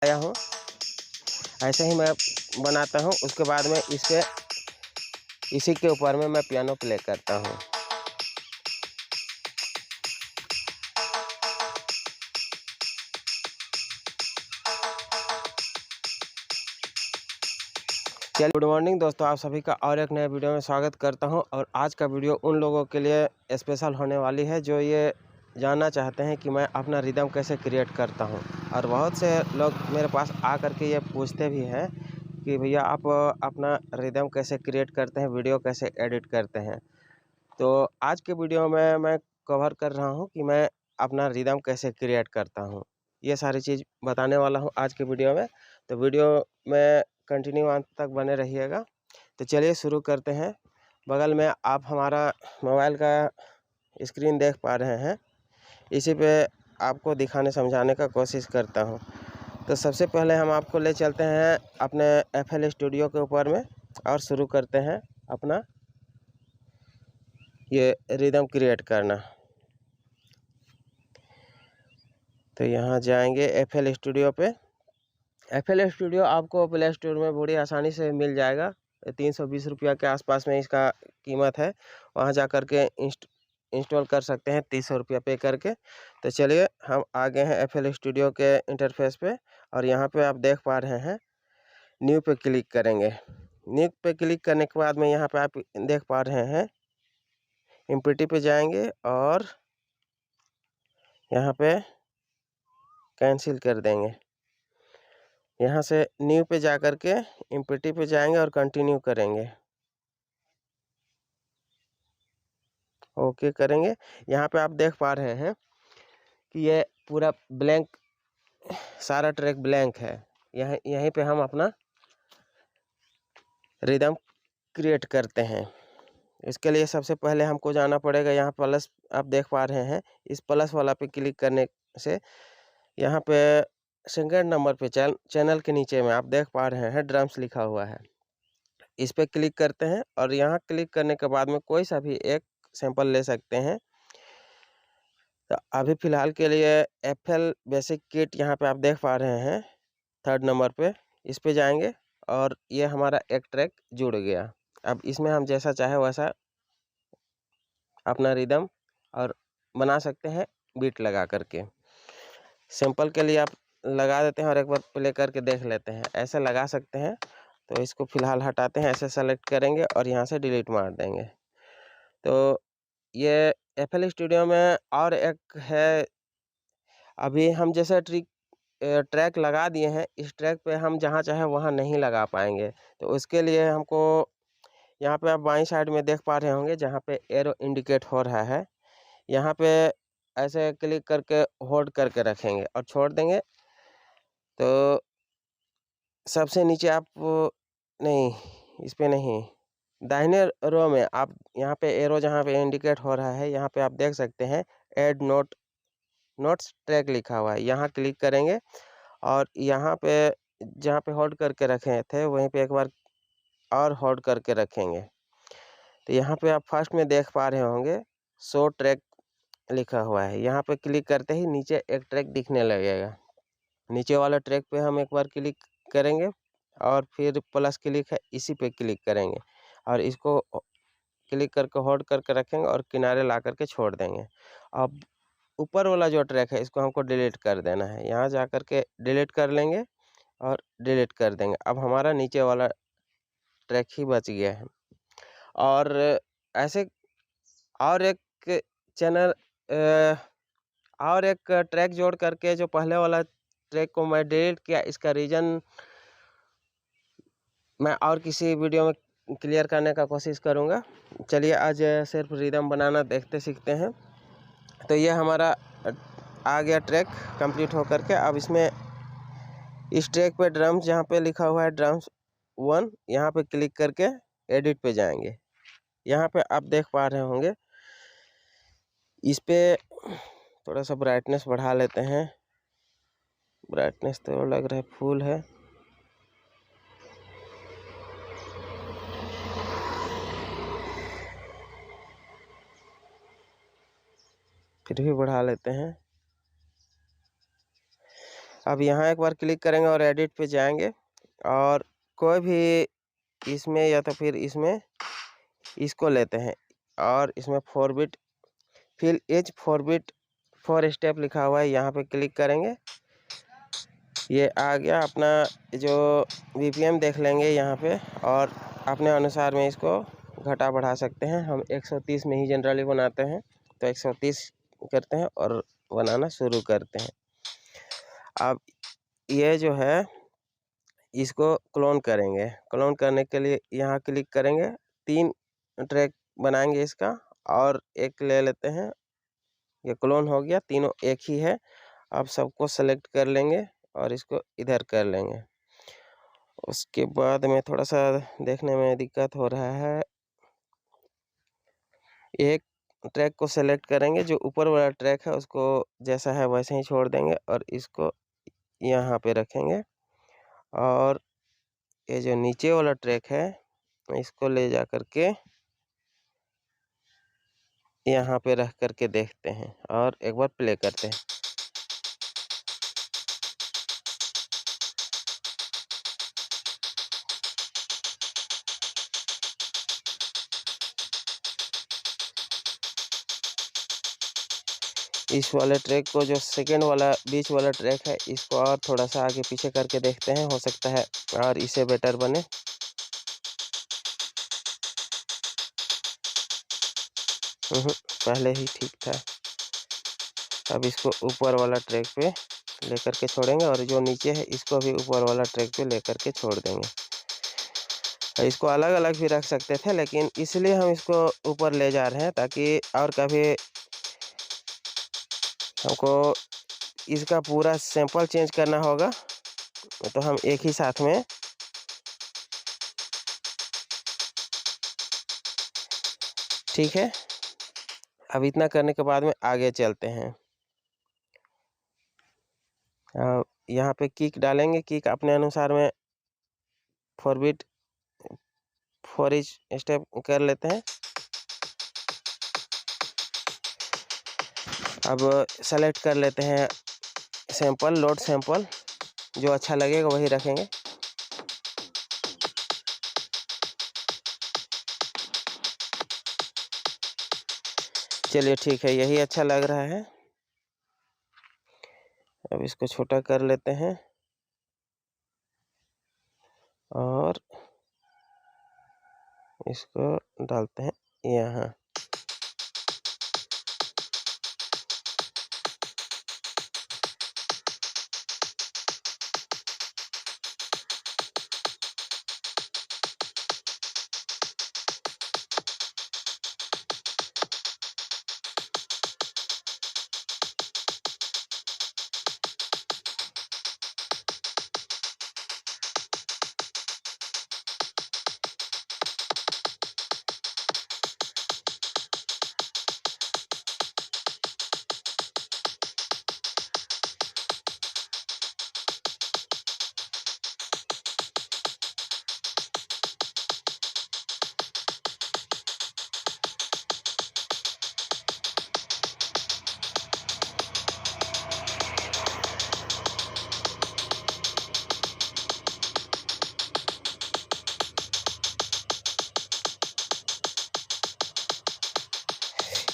आया हूँ, ऐसे ही मैं बनाता हूँ। उसके बाद में इसी के ऊपर में मैं पियानो प्ले करता हूँ। चलिए, गुड मॉर्निंग दोस्तों, आप सभी का और एक नए वीडियो में स्वागत करता हूं। और आज का वीडियो उन लोगों के लिए स्पेशल होने वाली है जो ये जानना चाहते हैं कि मैं अपना रिदम कैसे क्रिएट करता हूं। और बहुत से लोग मेरे पास आ करके ये पूछते भी हैं कि भैया आप अपना रिदम कैसे क्रिएट करते हैं, वीडियो कैसे एडिट करते हैं। तो आज के वीडियो में मैं कवर कर रहा हूँ कि मैं अपना रिदम कैसे क्रिएट करता हूँ। ये सारी चीज़ बताने वाला हूँ आज के वीडियो में। तो वीडियो में कंटिन्यू अंत तक बने रहिएगा। तो चलिए शुरू करते हैं। बगल में आप हमारा मोबाइल का स्क्रीन देख पा रहे हैं, इसी पे आपको दिखाने समझाने का कोशिश करता हूँ। तो सबसे पहले हम आपको ले चलते हैं अपने FL स्टूडियो के ऊपर में और शुरू करते हैं अपना ये रिदम क्रिएट करना। तो यहाँ जाएंगे FL स्टूडियो पे। FL स्टूडियो आपको प्ले स्टोर में बड़ी आसानी से मिल जाएगा। 320 रुपया के आसपास में इसका कीमत है। वहाँ जा कर के इंस्टॉल कर सकते हैं 300 रुपया पे करके। तो चलिए हम आ गए हैं FL स्टूडियो के इंटरफेस पे। और यहाँ पे आप देख पा रहे हैं, न्यू पे क्लिक करेंगे। न्यू पे क्लिक करने के बाद में यहाँ पे आप देख पा रहे हैं, इम्पिटी पे जाएंगे और यहाँ पे कैंसिल कर देंगे। यहाँ से न्यू पे जा कर के इम्पिटी पे जाएंगे और कंटिन्यू करेंगे। ओके करेंगे। यहाँ पे आप देख पा रहे हैं कि ये पूरा ब्लैंक, सारा ट्रैक ब्लैंक है। यहीं पे हम अपना रिदम क्रिएट करते हैं। इसके लिए सबसे पहले हमको जाना पड़ेगा, यहाँ प्लस आप देख पा रहे हैं, इस प्लस वाला पे क्लिक करने से यहाँ पे सेकंड नंबर पे चैनल के नीचे में आप देख पा रहे हैं ड्रम्स लिखा हुआ है। इस पे क्लिक करते हैं और यहाँ क्लिक करने के बाद में कोई सा भी एक सैंपल ले सकते हैं। तो अभी फ़िलहाल के लिए FL बेसिक किट यहाँ पे आप देख पा रहे हैं थर्ड नंबर पे, इस पे जाएंगे और ये हमारा एक ट्रैक जुड़ गया। अब इसमें हम जैसा चाहे वैसा अपना रिदम और बना सकते हैं बीट लगा करके। सैंपल के लिए आप लगा देते हैं और एक बार प्ले करके देख लेते हैं। ऐसे लगा सकते हैं। तो इसको फ़िलहाल हटाते हैं, ऐसे सेलेक्ट करेंगे और यहाँ से डिलीट मार देंगे। तो ये FL स्टूडियो में और एक है, अभी हम जैसे ट्रैक लगा दिए हैं, इस ट्रैक पे हम जहाँ चाहे वहाँ नहीं लगा पाएंगे। तो उसके लिए हमको यहाँ पे आप बाईं साइड में देख पा रहे होंगे जहाँ पे एरो इंडिकेट हो रहा है, यहाँ पे ऐसे क्लिक करके होल्ड करके रखेंगे और छोड़ देंगे। तो सबसे नीचे आप नहीं, इस पे नहीं, दाहिने रो में आप यहाँ पे एरो जहाँ पे इंडिकेट हो रहा है, यहाँ पे आप देख सकते हैं ऐड नोट्स ट्रैक लिखा हुआ है। यहाँ क्लिक करेंगे और यहाँ पे जहाँ पे होल्ड करके रखे थे वहीं पे एक बार और होल्ड करके रखेंगे। तो यहाँ पे आप फर्स्ट में देख पा रहे होंगे शो ट्रैक लिखा हुआ है। यहाँ पे क्लिक करते ही नीचे एक ट्रैक दिखने लगेगा। नीचे वाला ट्रैक पे हम एक बार क्लिक करेंगे और फिर प्लस क्लिक है, इसी पे क्लिक करेंगे और इसको क्लिक करके होल्ड करके रखेंगे और किनारे ला करके छोड़ देंगे। अब ऊपर वाला जो ट्रैक है इसको हमको डिलीट कर देना है। यहाँ जा कर के डिलीट कर लेंगे और डिलीट कर देंगे। अब हमारा नीचे वाला ट्रैक ही बच गया है। और ऐसे और एक चैनल और एक ट्रैक जोड़ करके जो पहले वाला ट्रैक को मैं डिलीट किया, इसका रीज़न मैं और किसी वीडियो में क्लियर करने का कोशिश करूँगा। चलिए आज सिर्फ रिदम बनाना देखते सीखते हैं। तो ये हमारा आ गया ट्रैक कंप्लीट हो करके। अब इसमें इस ट्रैक पे ड्रम्स जहाँ पे लिखा हुआ है ड्रम्स 1, यहाँ पे क्लिक करके एडिट पे जाएंगे। यहाँ पे आप देख पा रहे होंगे, इस पे थोड़ा सा ब्राइटनेस बढ़ा लेते हैं। ब्राइटनेस तो लग रहा है फुल है। फिर भी बढ़ा लेते हैं। अब यहाँ एक बार क्लिक करेंगे और एडिट पे जाएंगे और कोई भी इसमें या तो फिर इसमें इसको लेते हैं और इसमें 4 bit fill as 4 bit 4 step लिखा हुआ है, यहाँ पे क्लिक करेंगे। ये आ गया अपना जो बीपीएम देख लेंगे यहाँ पे और अपने अनुसार में इसको घटा बढ़ा सकते हैं। हम 130 में ही जनरली बनाते हैं तो 130 करते हैं और बनाना शुरू करते हैं। अब ये जो है इसको क्लोन करेंगे। क्लोन करने के लिए यहाँ क्लिक करेंगे, 3 ट्रैक बनाएंगे इसका और एक ले लेते हैं। ये क्लोन हो गया, तीनों एक ही है। अब सबको सेलेक्ट कर लेंगे और इसको इधर कर लेंगे। उसके बाद में थोड़ा सा देखने में दिक्कत हो रहा है, एक ट्रैक को सेलेक्ट करेंगे, जो ऊपर वाला ट्रैक है उसको जैसा है वैसे ही छोड़ देंगे और इसको यहाँ पे रखेंगे और ये जो नीचे वाला ट्रैक है इसको ले जा करके यहाँ पे रख करके देखते हैं और एक बार प्ले करते हैं। इस वाले ट्रैक को, जो सेकेंड वाला बीच वाला ट्रैक है, इसको और थोड़ा सा आगे पीछे करके देखते हैं, हो सकता है और इसे बेटर बने। पहले ही ठीक था। अब इसको ऊपर वाला ट्रैक पे लेकर के छोड़ेंगे और जो नीचे है इसको भी ऊपर वाला ट्रैक पे लेकर के छोड़ देंगे। इसको अलग अलग भी रख सकते थे, लेकिन इसलिए हम इसको ऊपर ले जा रहे हैं ताकि और कभी हमको इसका पूरा सैंपल चेंज करना होगा तो हम एक ही साथ में ठीक है। अब इतना करने के बाद में आगे चलते हैं। यहाँ पे किक डालेंगे, किक अपने अनुसार में 4 बिट 4 इच स्टेप कर लेते हैं। अब सेलेक्ट कर लेते हैं सैंपल, लोड सैंपल, जो अच्छा लगेगा वही रखेंगे। चलिए ठीक है, यही अच्छा लग रहा है। अब इसको छोटा कर लेते हैं और इसको डालते हैं यहाँ।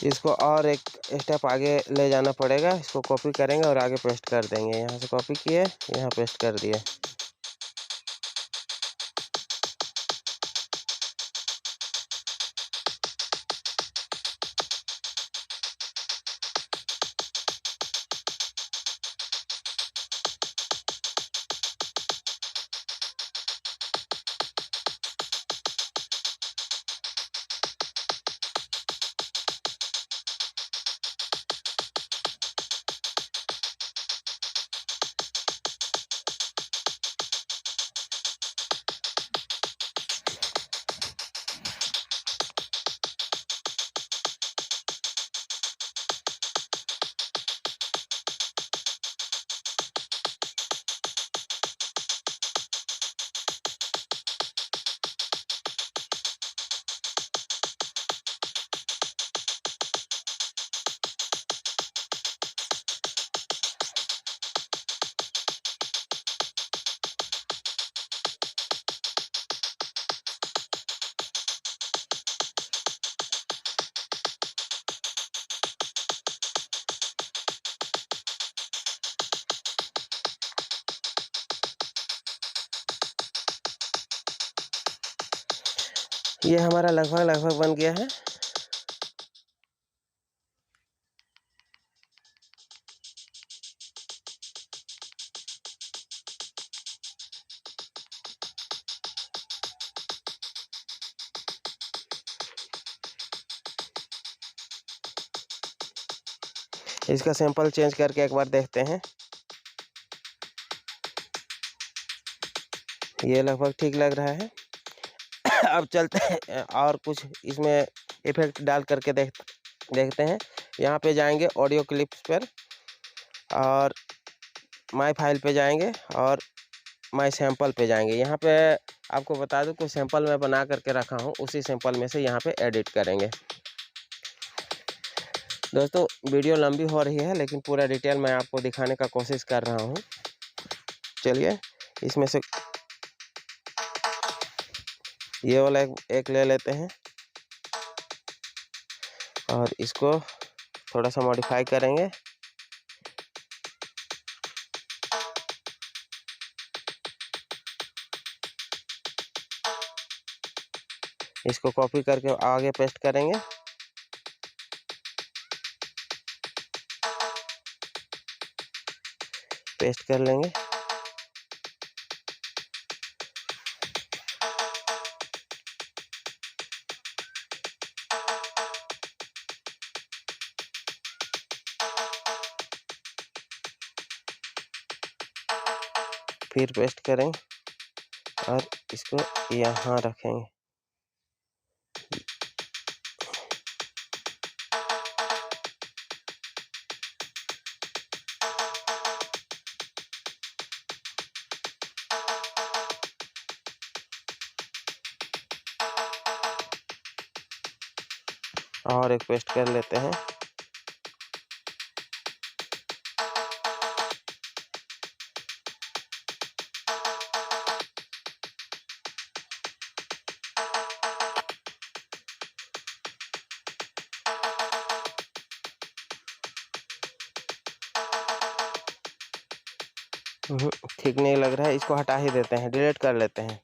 इसको और एक स्टेप आगे ले जाना पड़ेगा। इसको कॉपी करेंगे और आगे पेस्ट कर देंगे। यहाँ से कॉपी किए, यहाँ पेस्ट कर दिए। ये हमारा लगभग बन गया है। इसका सैंपल चेंज करके एक बार देखते हैं। ये लगभग ठीक लग रहा है। अब चलते हैं और कुछ इसमें इफेक्ट डाल करके देखते हैं। यहाँ पे जाएंगे ऑडियो क्लिप्स पर और माय फाइल पे जाएंगे और माय सैंपल पे जाएंगे। यहाँ पे आपको बता दूं कुछ सैंपल मैं बना करके रखा हूँ, उसी सैंपल में से यहाँ पे एडिट करेंगे। दोस्तों वीडियो लंबी हो रही है लेकिन पूरा डिटेल मैं आपको दिखाने का कोशिश कर रहा हूँ। चलिए इसमें से ये वाला एक ले लेते हैं और इसको थोड़ा सा मॉडिफाई करेंगे। इसको कॉपी करके आगे पेस्ट करेंगे। पेस्ट कर लेंगे। फिर पेस्ट करें और इसको यहाँ रखेंगे। और एक पेस्ट कर लेते हैं। ठीक नहीं लग रहा है, इसको हटा ही देते हैं, डिलीट कर लेते हैं।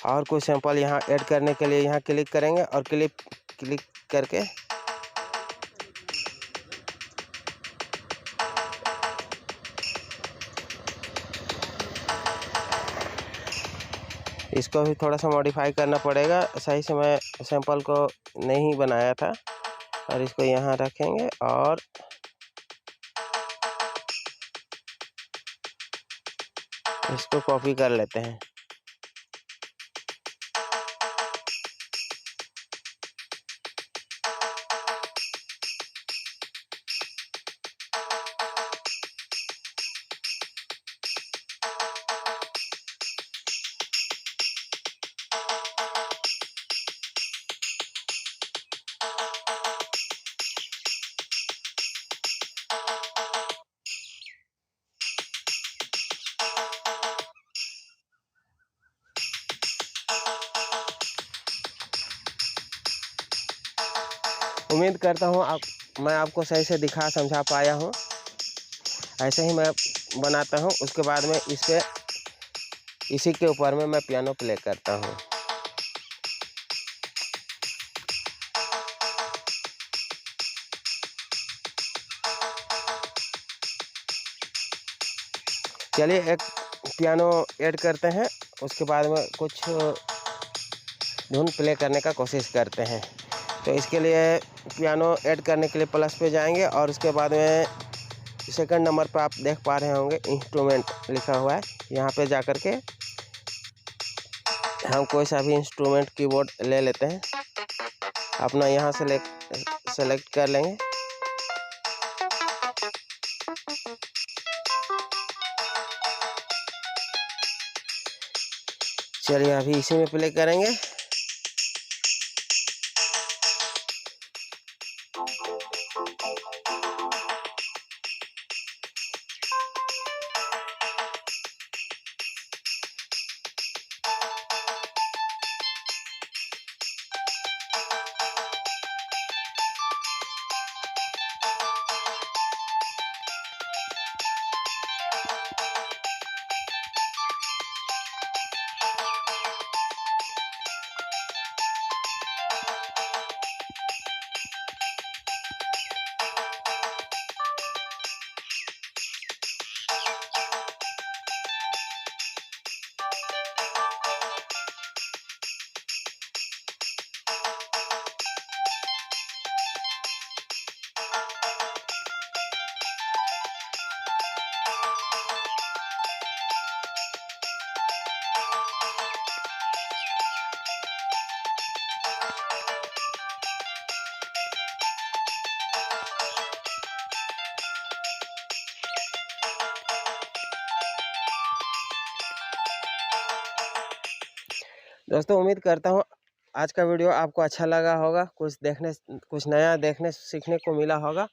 और कोई सैंपल यहाँ ऐड करने के लिए यहाँ क्लिक करेंगे और क्लिक करके इसको भी थोड़ा सा मॉडिफाई करना पड़ेगा। सही से मैं सैंपल को नहीं बनाया था। और इसको यहाँ रखेंगे और इसको कॉपी कर लेते हैं। उम्मीद करता हूँ मैं आपको सही से दिखा समझा पाया हूँ। ऐसे ही मैं बनाता हूँ, उसके बाद में इसी के ऊपर में मैं पियानो प्ले करता हूँ। चलिए एक पियानो ऐड करते हैं, उसके बाद में कुछ धुन प्ले करने का कोशिश करते हैं। तो इसके लिए पियानो ऐड करने के लिए प्लस पे जाएंगे और उसके बाद में सेकंड नंबर पे आप देख पा रहे होंगे इंस्ट्रूमेंट लिखा हुआ है। यहाँ पे जा कर के हम कोई सा भी इंस्ट्रूमेंट कीबोर्ड ले लेते हैं, अपना यहाँ से सेलेक्ट कर लेंगे। चलिए अभी इसी में प्ले करेंगे। दोस्तों उम्मीद करता हूँ आज का वीडियो आपको अच्छा लगा होगा, कुछ नया देखने सीखने को मिला होगा।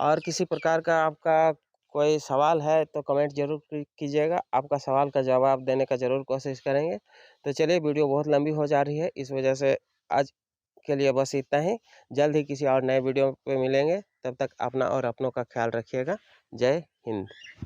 और किसी प्रकार का आपका कोई सवाल है तो कमेंट जरूर कीजिएगा, आपका सवाल का जवाब देने का ज़रूर कोशिश करेंगे। तो चलिए, वीडियो बहुत लंबी हो जा रही है, इस वजह से आज के लिए बस इतना ही। जल्द ही किसी और नए वीडियो पे मिलेंगे, तब तक अपना और अपनों का ख्याल रखिएगा। जय हिंद।